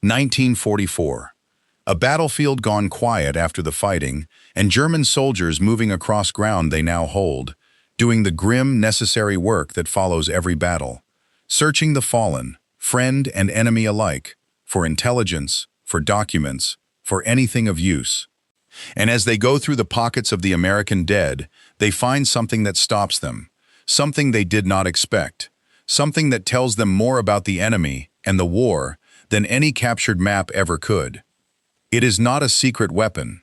1944. A battlefield gone quiet after the fighting, and German soldiers moving across ground they now hold, doing the grim, necessary work that follows every battle, searching the fallen, friend and enemy alike, for intelligence, for documents, for anything of use. And as they go through the pockets of the American dead, they find something that stops them, something they did not expect, something that tells them more about the enemy and the war than any captured map ever could. It is not a secret weapon.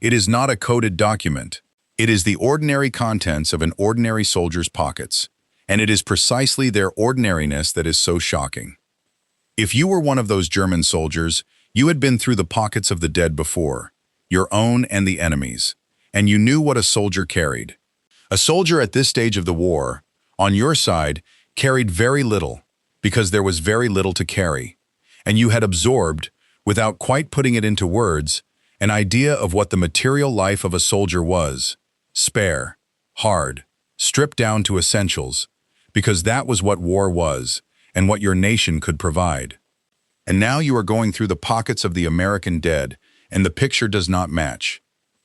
It is not a coded document. It is the ordinary contents of an ordinary soldier's pockets, and it is precisely their ordinariness that is so shocking. If you were one of those German soldiers, you had been through the pockets of the dead before, your own and the enemy's, and you knew what a soldier carried. A soldier at this stage of the war, on your side, carried very little, because there was very little to carry, and you had absorbed, without quite putting it into words, an idea of what the material life of a soldier was: spare, hard, stripped down to essentials, because that was what war was, and what your nation could provide. And now you are going through the pockets of the American dead, and the picture does not match.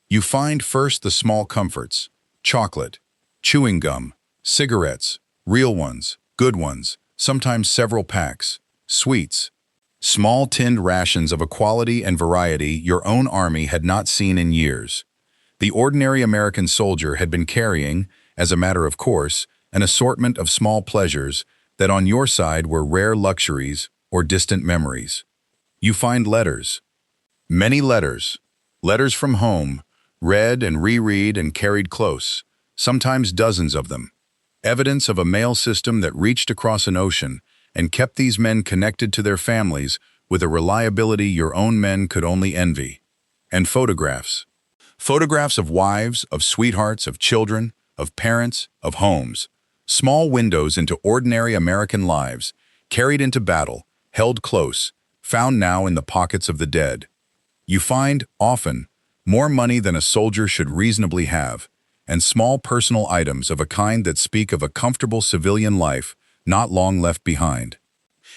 You find first the small comforts: chocolate, chewing gum, cigarettes, real ones, good ones, sometimes several packs, sweets, small tinned rations of a quality and variety your own army had not seen in years. The ordinary American soldier had been carrying, as a matter of course, an assortment of small pleasures that on your side were rare luxuries or distant memories. You find letters. Many letters. Letters from home, read and reread and carried close, sometimes dozens of them. Evidence of a mail system that reached across an ocean and kept these men connected to their families with a reliability your own men could only envy. And photographs. Photographs of wives, of sweethearts, of children, of parents, of homes. Small windows into ordinary American lives, carried into battle, held close, found now in the pockets of the dead. You find, often, more money than a soldier should reasonably have, and small personal items of a kind that speak of a comfortable civilian life not long left behind.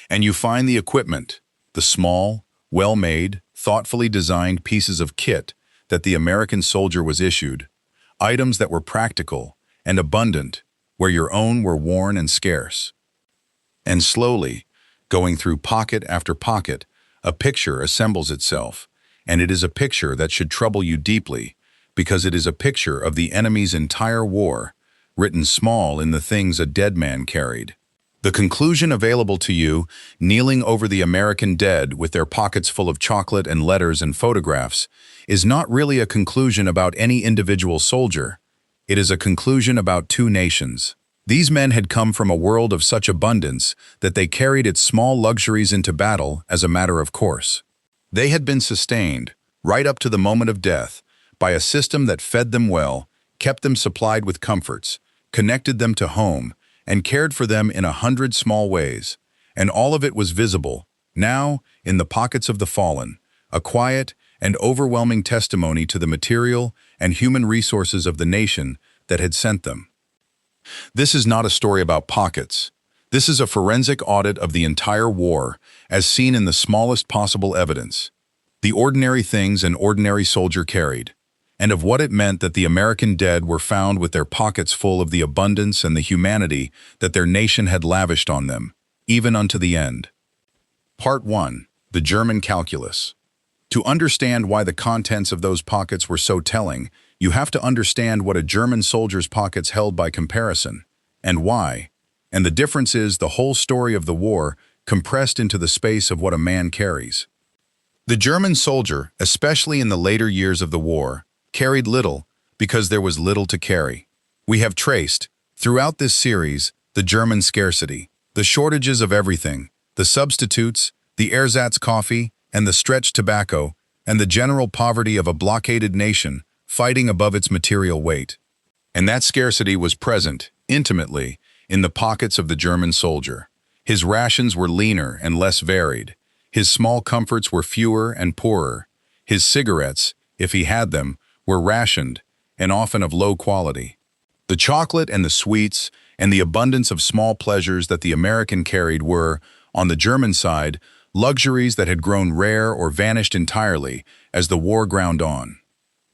And you find the equipment, the small, well-made, thoughtfully designed pieces of kit that the American soldier was issued, items that were practical and abundant where your own were worn and scarce. And slowly, going through pocket after pocket, a picture assembles itself, and it is a picture that should trouble you deeply, because it is a picture of the enemy's entire war, written small in the things a dead man carried. The conclusion available to you, kneeling over the American dead with their pockets full of chocolate and letters and photographs, is not really a conclusion about any individual soldier. It is a conclusion about two nations. These men had come from a world of such abundance that they carried its small luxuries into battle as a matter of course. They had been sustained, right up to the moment of death, by a system that fed them well, kept them supplied with comforts, connected them to home, and cared for them in 100 small ways. And all of it was visible, now, in the pockets of the fallen, a quiet and overwhelming testimony to the material and human resources of the nation that had sent them. This is not a story about pockets. This is a forensic audit of the entire war, as seen in the smallest possible evidence. The ordinary things an ordinary soldier carried, and of what it meant that the American dead were found with their pockets full of the abundance and the humanity that their nation had lavished on them, even unto the end. Part 1. The German Calculus. To understand why the contents of those pockets were so telling, you have to understand what a German soldier's pockets held by comparison, and why. And the difference is the whole story of the war compressed into the space of what a man carries. The German soldier, especially in the later years of the war, carried little because there was little to carry. We have traced, throughout this series, the German scarcity, the shortages of everything, the substitutes, the ersatz coffee, and the stretched tobacco, and the general poverty of a blockaded nation fighting above its material weight. And that scarcity was present, intimately, in the pockets of the German soldier. His rations were leaner and less varied. His small comforts were fewer and poorer. His cigarettes, if he had them, were rationed and often of low quality. The chocolate and the sweets and the abundance of small pleasures that the American carried were, on the German side, luxuries that had grown rare or vanished entirely as the war ground on.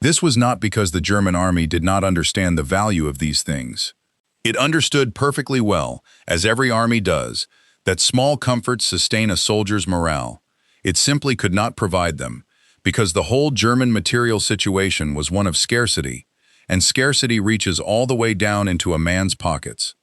This was not because the German army did not understand the value of these things. It understood perfectly well, as every army does, that small comforts sustain a soldier's morale. It simply could not provide them, because the whole German material situation was one of scarcity, and scarcity reaches all the way down into a man's pockets.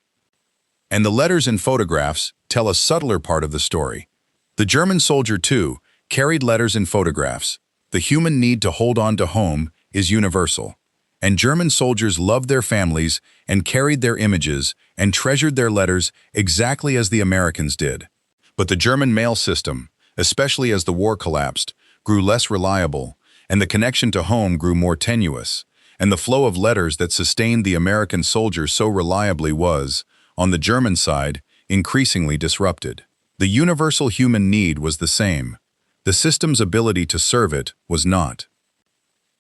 And the letters and photographs tell a subtler part of the story. The German soldier, too, carried letters and photographs. The human need to hold on to home is universal, and German soldiers loved their families and carried their images and treasured their letters exactly as the Americans did. But the German mail system, especially as the war collapsed, grew less reliable, and the connection to home grew more tenuous, and the flow of letters that sustained the American soldier so reliably was, on the German side, increasingly disrupted. The universal human need was the same. The system's ability to serve it was not.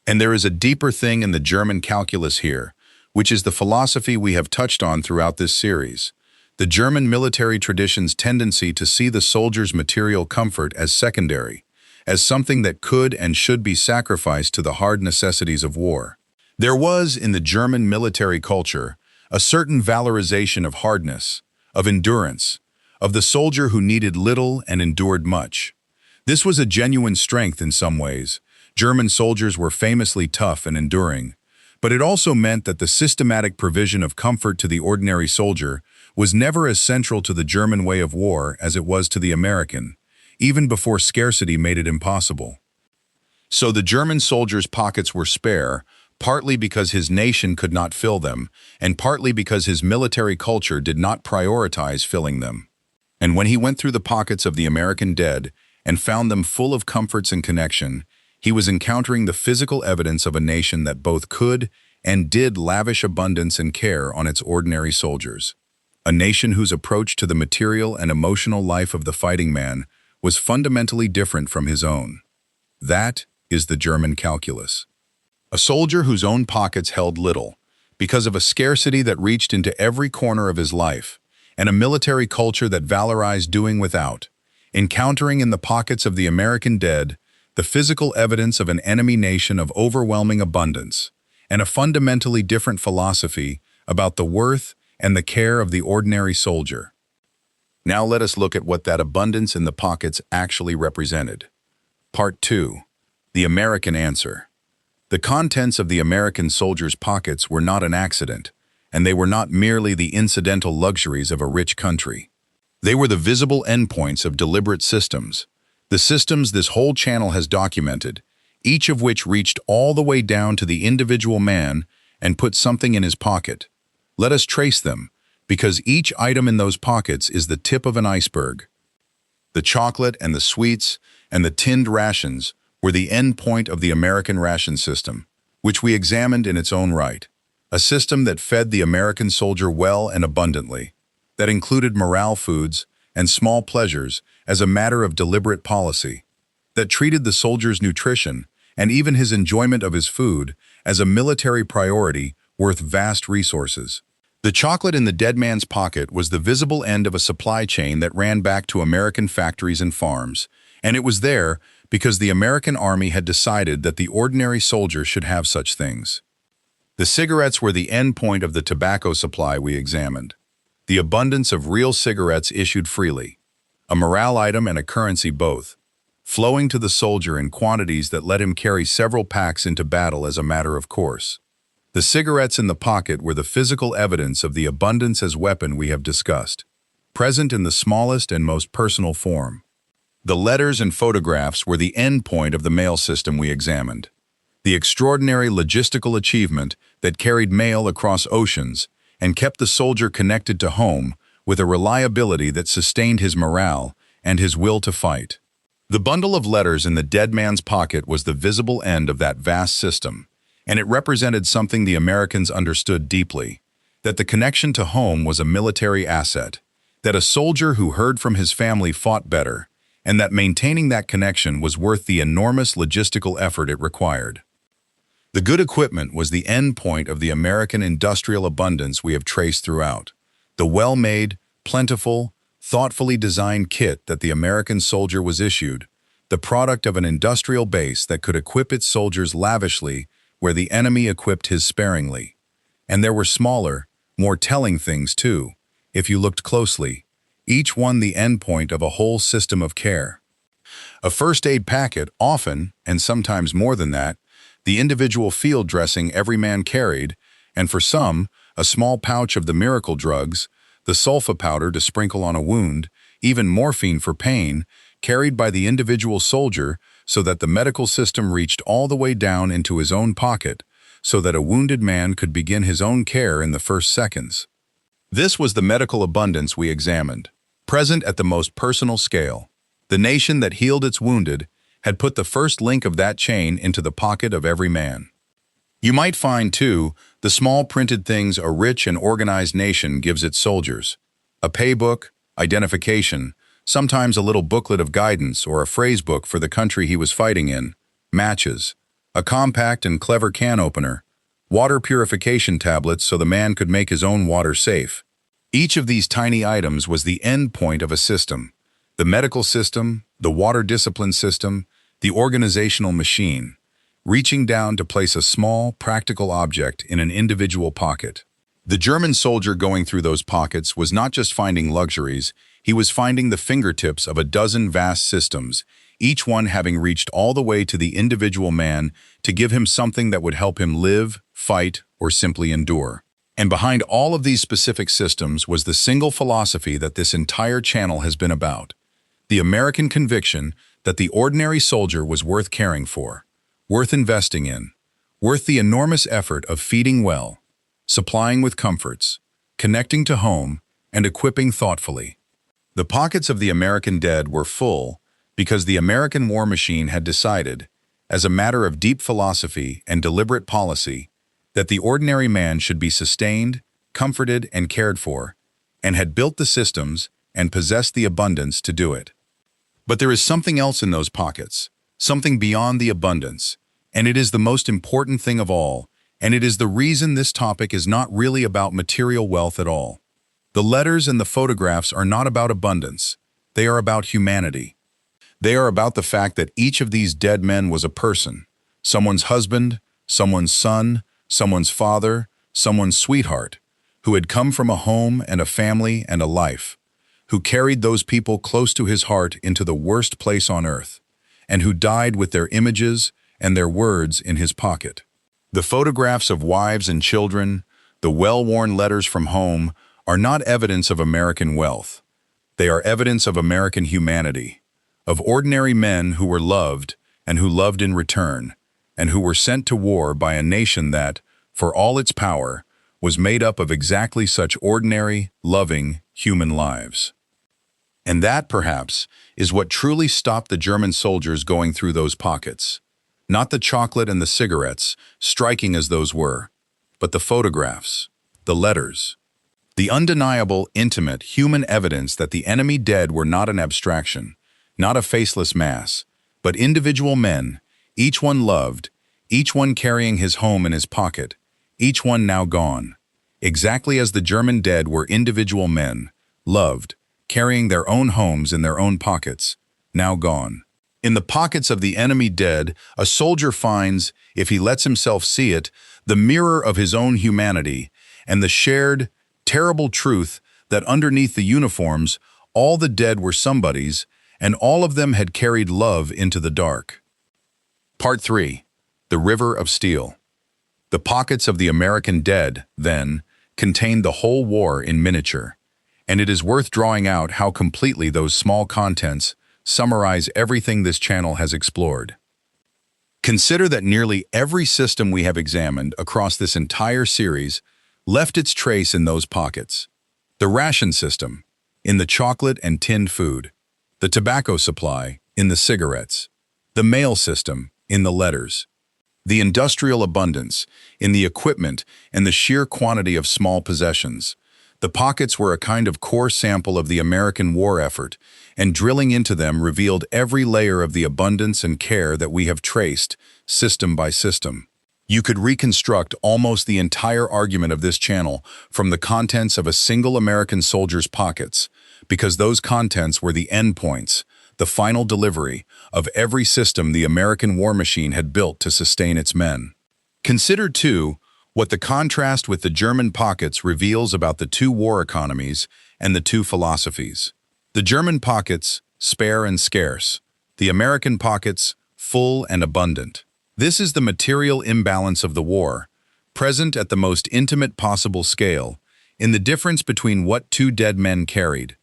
And there is a deeper thing in the German calculus here, which is the philosophy we have touched on throughout this series. The German military tradition's tendency to see the soldier's material comfort as secondary, as something that could and should be sacrificed to the hard necessities of war. There was, in the German military culture, a certain valorization of hardness, of endurance, of the soldier who needed little and endured much. This was a genuine strength in some ways. German soldiers were famously tough and enduring, but it also meant that the systematic provision of comfort to the ordinary soldier was never as central to the German way of war as it was to the American, even before scarcity made it impossible. So the German soldier's pockets were spare, partly because his nation could not fill them, and partly because his military culture did not prioritize filling them. And when he went through the pockets of the American dead and found them full of comforts and connection, he was encountering the physical evidence of a nation that both could and did lavish abundance and care on its ordinary soldiers. A nation whose approach to the material and emotional life of the fighting man was fundamentally different from his own. That is the German calculus. A soldier whose own pockets held little, because of a scarcity that reached into every corner of his life, and a military culture that valorized doing without, encountering in the pockets of the American dead the physical evidence of an enemy nation of overwhelming abundance, and a fundamentally different philosophy about the worth and the care of the ordinary soldier. Now let us look at what that abundance in the pockets actually represented. Part 2. The American Answer. The contents of the American soldier's pockets were not an accident, and they were not merely the incidental luxuries of a rich country. They were the visible endpoints of deliberate systems, the systems this whole channel has documented, each of which reached all the way down to the individual man and put something in his pocket. Let us trace them, because each item in those pockets is the tip of an iceberg. The chocolate and the sweets and the tinned rations were the end point of the American ration system, which we examined in its own right. A system that fed the American soldier well and abundantly, that included morale foods and small pleasures as a matter of deliberate policy, that treated the soldier's nutrition and even his enjoyment of his food as a military priority worth vast resources. The chocolate in the dead man's pocket was the visible end of a supply chain that ran back to American factories and farms, and it was there because the American army had decided that the ordinary soldier should have such things. The cigarettes were the end point of the tobacco supply we examined. The abundance of real cigarettes issued freely, a morale item and a currency both, flowing to the soldier in quantities that let him carry several packs into battle as a matter of course. The cigarettes in the pocket were the physical evidence of the abundance as weapon we have discussed, present in the smallest and most personal form. The letters and photographs were the end point of the mail system we examined, the extraordinary logistical achievement that carried mail across oceans and kept the soldier connected to home with a reliability that sustained his morale and his will to fight. The bundle of letters in the dead man's pocket was the visible end of that vast system, and it represented something the Americans understood deeply, that the connection to home was a military asset, that a soldier who heard from his family fought better, and that maintaining that connection was worth the enormous logistical effort it required. The good equipment was the end point of the American industrial abundance we have traced throughout. The well-made, plentiful, thoughtfully designed kit that the American soldier was issued, the product of an industrial base that could equip its soldiers lavishly where the enemy equipped his sparingly. And there were smaller, more telling things too, if you looked closely, each one the endpoint of a whole system of care. A first aid packet, often, and sometimes more than that, the individual field dressing every man carried, and for some, a small pouch of the miracle drugs, the sulfa powder to sprinkle on a wound, even morphine for pain, carried by the individual soldier so that the medical system reached all the way down into his own pocket, so that a wounded man could begin his own care in the first seconds. This was the medical abundance we examined, present at the most personal scale. The nation that healed its wounded had put the first link of that chain into the pocket of every man. You might find, too, the small printed things a rich and organized nation gives its soldiers: a paybook, identification, sometimes a little booklet of guidance or a phrase book for the country he was fighting in, matches, a compact and clever can opener, water purification tablets so the man could make his own water safe. Each of these tiny items was the end point of a system: the medical system, the water discipline system, the organizational machine, reaching down to place a small, practical object in an individual pocket. The German soldier going through those pockets was not just finding luxuries, he was finding the fingertips of a dozen vast systems, each one having reached all the way to the individual man to give him something that would help him live, fight, or simply endure. And behind all of these specific systems was the single philosophy that this entire channel has been about: the American conviction that the ordinary soldier was worth caring for, worth investing in, worth the enormous effort of feeding well, supplying with comforts, connecting to home, and equipping thoughtfully. The pockets of the American dead were full because the American war machine had decided, as a matter of deep philosophy and deliberate policy, that the ordinary man should be sustained, comforted, and cared for, and had built the systems and possessed the abundance to do it. But there is something else in those pockets, something beyond the abundance, and it is the most important thing of all, and it is the reason this topic is not really about material wealth at all. The letters and the photographs are not about abundance. They are about humanity. They are about the fact that each of these dead men was a person, someone's husband, someone's son, someone's father, someone's sweetheart, who had come from a home and a family and a life, who carried those people close to his heart into the worst place on earth, and who died with their images and their words in his pocket. The photographs of wives and children, the well-worn letters from home, are not evidence of American wealth. They are evidence of American humanity, of ordinary men who were loved and who loved in return, and who were sent to war by a nation that, for all its power, was made up of exactly such ordinary, loving, human lives. And that, perhaps, is what truly stopped the German soldiers going through those pockets. Not the chocolate and the cigarettes, striking as those were, but the photographs, the letters, the undeniable, intimate, human evidence that the enemy dead were not an abstraction, not a faceless mass, but individual men, each one loved, each one carrying his home in his pocket, each one now gone, exactly as the German dead were individual men, loved, carrying their own homes in their own pockets, now gone. In the pockets of the enemy dead, a soldier finds, if he lets himself see it, the mirror of his own humanity and the shared, terrible truth that underneath the uniforms, all the dead were somebody's, and all of them had carried love into the dark. Part 3. The River of Steel. The pockets of the American dead, then, contained the whole war in miniature, and it is worth drawing out how completely those small contents summarize everything this channel has explored. Consider that nearly every system we have examined across this entire series left its trace in those pockets. The ration system, in the chocolate and tinned food. The tobacco supply, in the cigarettes. The mail system, in the letters. The industrial abundance, in the equipment and the sheer quantity of small possessions. The pockets were a kind of core sample of the American war effort, and drilling into them revealed every layer of the abundance and care that we have traced, system by system. You could reconstruct almost the entire argument of this channel from the contents of a single American soldier's pockets, because those contents were the endpoints, the final delivery of every system the American war machine had built to sustain its men. Consider, too, what the contrast with the German pockets reveals about the two war economies and the two philosophies. The German pockets, spare and scarce. The American pockets, full and abundant. This is the material imbalance of the war, present at the most intimate possible scale, in the difference between what two dead men carried.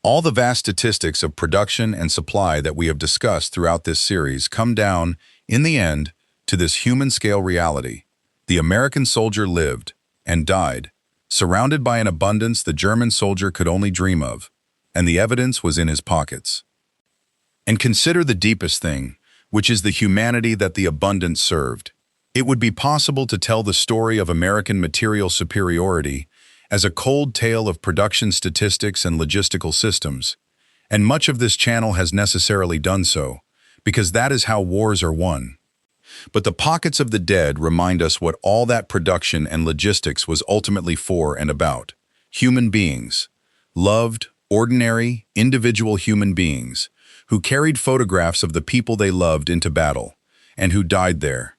All the vast statistics of production and supply that we have discussed throughout this series come down, in the end, to this human-scale reality. The American soldier lived and died, surrounded by an abundance the German soldier could only dream of, and the evidence was in his pockets. And consider the deepest thing, which is the humanity that the abundance served. It would be possible to tell the story of American material superiority as a cold tale of production statistics and logistical systems, and much of this channel has necessarily done so, because that is how wars are won. But the pockets of the dead remind us what all that production and logistics was ultimately for and about. Human beings, loved, ordinary, individual human beings, who carried photographs of the people they loved into battle, and who died there.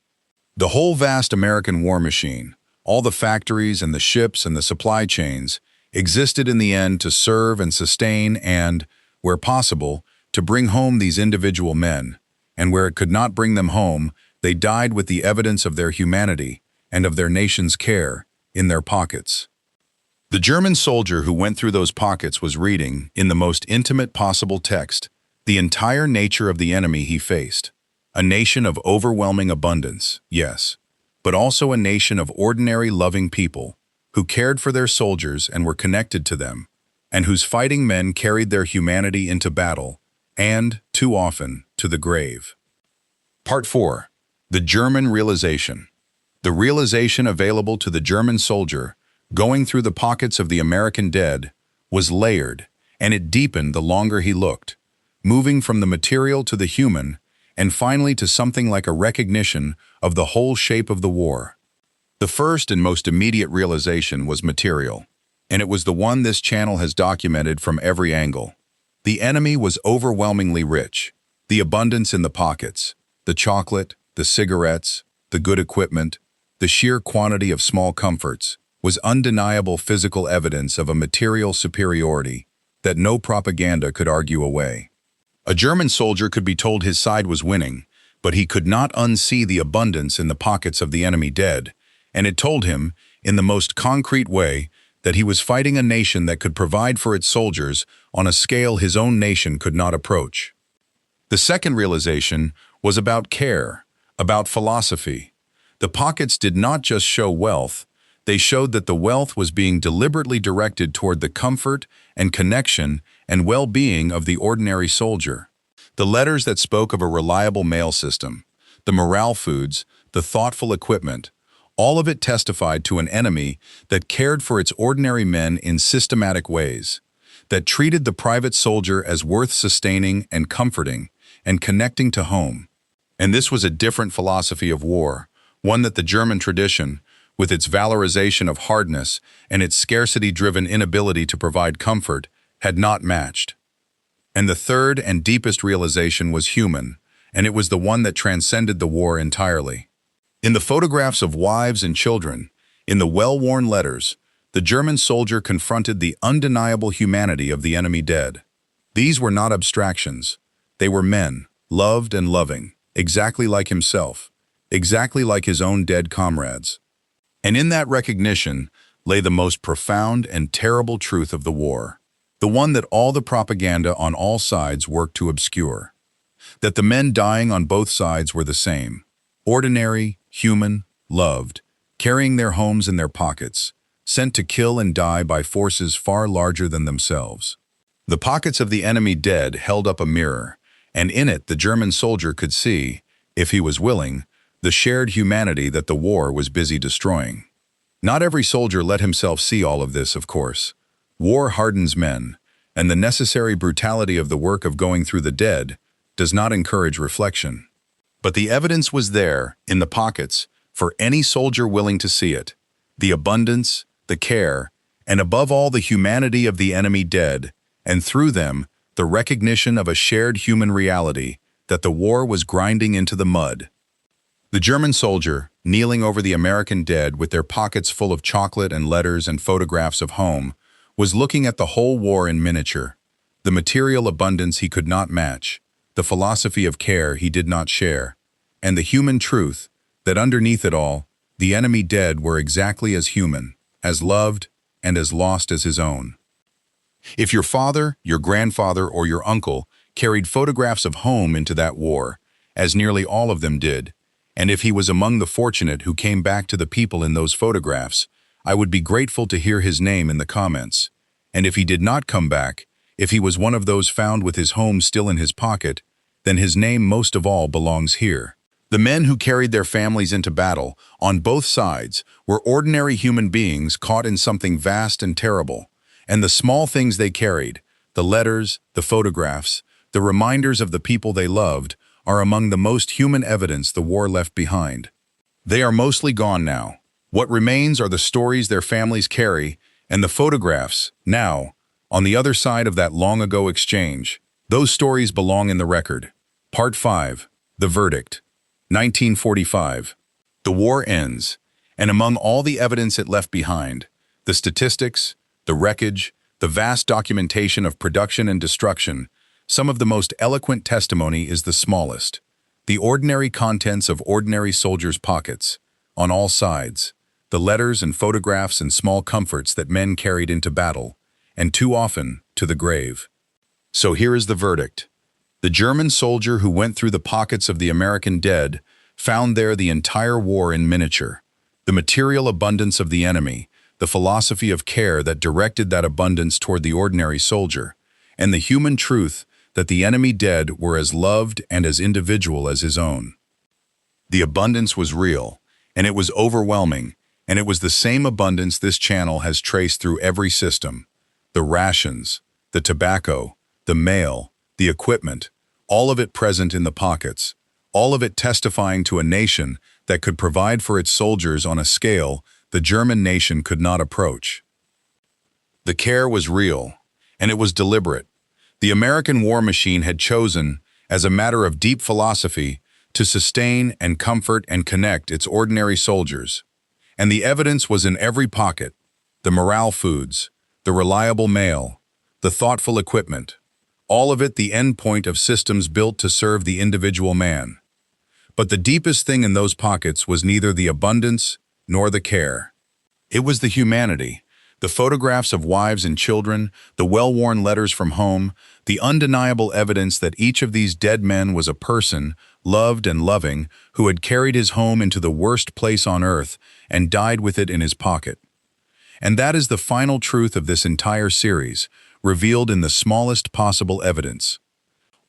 The whole vast American war machine, all the factories and the ships and the supply chains, existed in the end to serve and sustain and, where possible, to bring home these individual men, and where it could not bring them home, they died with the evidence of their humanity and of their nation's care in their pockets. The German soldier who went through those pockets was reading, in the most intimate possible text, the entire nature of the enemy he faced. A nation of overwhelming abundance, yes, but also a nation of ordinary loving people who cared for their soldiers and were connected to them, and whose fighting men carried their humanity into battle and, too often, to the grave. Part 4. The German realization. The realization available to the German soldier, going through the pockets of the American dead, was layered, and it deepened the longer he looked, moving from the material to the human, and finally to something like a recognition of the whole shape of the war. The first and most immediate realization was material, and it was the one this channel has documented from every angle. The enemy was overwhelmingly rich. The abundance in the pockets, the chocolate, the cigarettes, the good equipment, the sheer quantity of small comforts, was undeniable physical evidence of a material superiority that no propaganda could argue away. A German soldier could be told his side was winning, but he could not unsee the abundance in the pockets of the enemy dead, and it told him, in the most concrete way, that he was fighting a nation that could provide for its soldiers on a scale his own nation could not approach. The second realization was about care, about philosophy. The pockets did not just show wealth, they showed that the wealth was being deliberately directed toward the comfort and connection and well-being of the ordinary soldier. The letters that spoke of a reliable mail system, the morale foods, the thoughtful equipment, all of it testified to an enemy that cared for its ordinary men in systematic ways, that treated the private soldier as worth sustaining and comforting and connecting to home. And this was a different philosophy of war, one that the German tradition, with its valorization of hardness and its scarcity-driven inability to provide comfort, had not matched. And the third and deepest realization was human, and it was the one that transcended the war entirely. In the photographs of wives and children, in the well-worn letters, the German soldier confronted the undeniable humanity of the enemy dead. These were not abstractions. They were men, loved and loving, exactly like himself, exactly like his own dead comrades. And in that recognition lay the most profound and terrible truth of the war, the one that all the propaganda on all sides worked to obscure. That the men dying on both sides were the same, ordinary, human, loved, carrying their homes in their pockets, sent to kill and die by forces far larger than themselves. The pockets of the enemy dead held up a mirror, and in it the German soldier could see, if he was willing, the shared humanity that the war was busy destroying. Not every soldier let himself see all of this, of course. War hardens men, and the necessary brutality of the work of going through the dead does not encourage reflection. But the evidence was there, in the pockets, for any soldier willing to see it. The abundance, the care, and above all the humanity of the enemy dead, and through them, the recognition of a shared human reality that the war was grinding into the mud. The German soldier, kneeling over the American dead with their pockets full of chocolate and letters and photographs of home, was looking at the whole war in miniature. The material abundance he could not match, the philosophy of care he did not share, and the human truth that underneath it all, the enemy dead were exactly as human, as loved, and as lost as his own. If your father, your grandfather, or your uncle carried photographs of home into that war, as nearly all of them did, and if he was among the fortunate who came back to the people in those photographs, I would be grateful to hear his name in the comments. And if he did not come back, if he was one of those found with his home still in his pocket, then his name most of all belongs here. The men who carried their families into battle, on both sides, were ordinary human beings caught in something vast and terrible. And the small things they carried, the letters, the photographs, the reminders of the people they loved, are among the most human evidence the war left behind. They are mostly gone now. What remains are the stories their families carry, and the photographs, now, on the other side of that long-ago exchange. Those stories belong in the record. Part 5. The Verdict. 1945. The war ends, and among all the evidence it left behind, the statistics, the wreckage, the vast documentation of production and destruction, some of the most eloquent testimony is the smallest. The ordinary contents of ordinary soldiers' pockets, on all sides, the letters and photographs and small comforts that men carried into battle, and too often to the grave. So here is the verdict. The German soldier who went through the pockets of the American dead found there the entire war in miniature, the material abundance of the enemy, the philosophy of care that directed that abundance toward the ordinary soldier, and the human truth that the enemy dead were as loved and as individual as his own. The abundance was real, and it was overwhelming, and it was the same abundance this channel has traced through every system. The rations, the tobacco, the mail, the equipment, all of it present in the pockets, all of it testifying to a nation that could provide for its soldiers on a scale the German nation could not approach. The care was real, and it was deliberate. The American war machine had chosen, as a matter of deep philosophy, to sustain and comfort and connect its ordinary soldiers. And the evidence was in every pocket: the morale foods, the reliable mail, the thoughtful equipment, all of it the end point of systems built to serve the individual man. But the deepest thing in those pockets was neither the abundance nor the care. It was the humanity, the photographs of wives and children, the well-worn letters from home, the undeniable evidence that each of these dead men was a person, loved and loving, who had carried his home into the worst place on earth and died with it in his pocket. And that is the final truth of this entire series, revealed in the smallest possible evidence.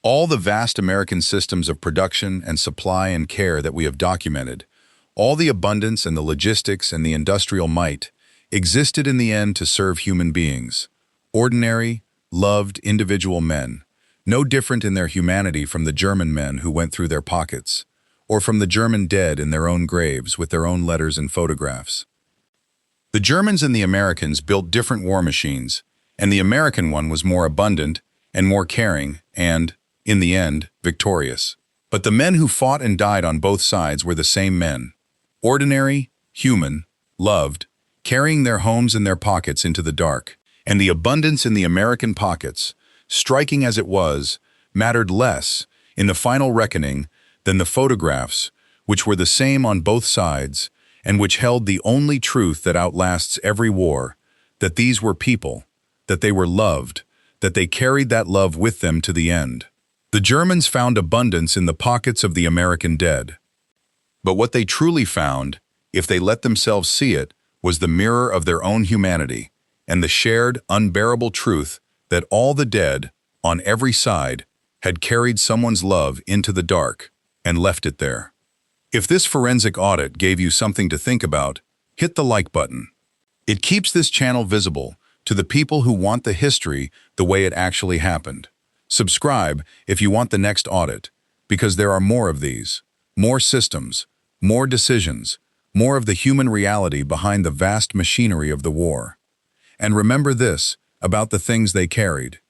All the vast American systems of production and supply and care that we have documented, all the abundance and the logistics and the industrial might, existed in the end to serve human beings, ordinary, loved individual men, no different in their humanity from the German men who went through their pockets, or from the German dead in their own graves with their own letters and photographs. The Germans and the Americans built different war machines, and the American one was more abundant and more caring and, in the end, victorious. But the men who fought and died on both sides were the same men, ordinary, human, loved, carrying their homes and their pockets into the dark, and the abundance in the American pockets, striking as it was, mattered less, in the final reckoning, than the photographs, which were the same on both sides, and which held the only truth that outlasts every war, that these were people, that they were loved, that they carried that love with them to the end. The Germans found abundance in the pockets of the American dead. But what they truly found, if they let themselves see it, was the mirror of their own humanity, and the shared, unbearable truth that all the dead, on every side, had carried someone's love into the dark and left it there. If this forensic audit gave you something to think about, hit the like button. It keeps this channel visible to the people who want the history the way it actually happened. Subscribe if you want the next audit, because there are more of these, more systems, more decisions, more of the human reality behind the vast machinery of the war. And remember this about the things they carried.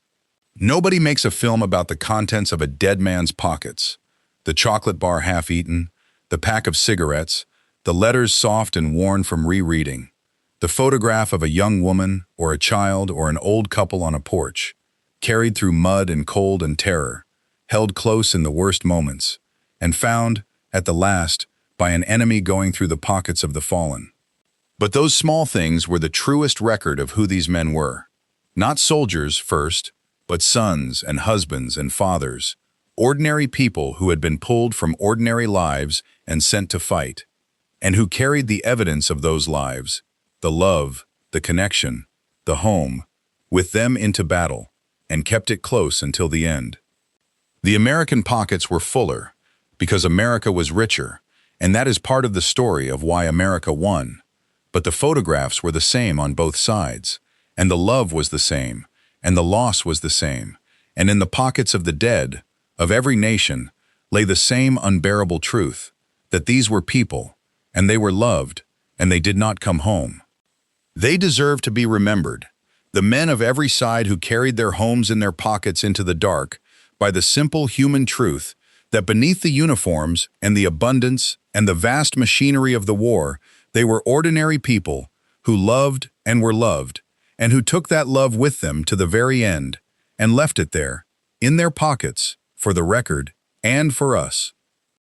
Nobody makes a film about the contents of a dead man's pockets. The chocolate bar half-eaten, the pack of cigarettes, the letters soft and worn from rereading, the photograph of a young woman or a child or an old couple on a porch, carried through mud and cold and terror, held close in the worst moments, and found, at the last, by an enemy going through the pockets of the fallen. But those small things were the truest record of who these men were. Not soldiers first, but sons and husbands and fathers, ordinary people who had been pulled from ordinary lives and sent to fight, and who carried the evidence of those lives, the love, the connection, the home, with them into battle, and kept it close until the end. The American pockets were fuller, because America was richer, and that is part of the story of why America won. But the photographs were the same on both sides, and the love was the same, and the loss was the same, and in the pockets of the dead, of every nation, lay the same unbearable truth, that these were people, and they were loved, and they did not come home. They deserve to be remembered, the men of every side who carried their homes in their pockets into the dark, by the simple human truth that beneath the uniforms and the abundance and the vast machinery of the war, they were ordinary people who loved and were loved, and who took that love with them to the very end and left it there, in their pockets, for the record and for us.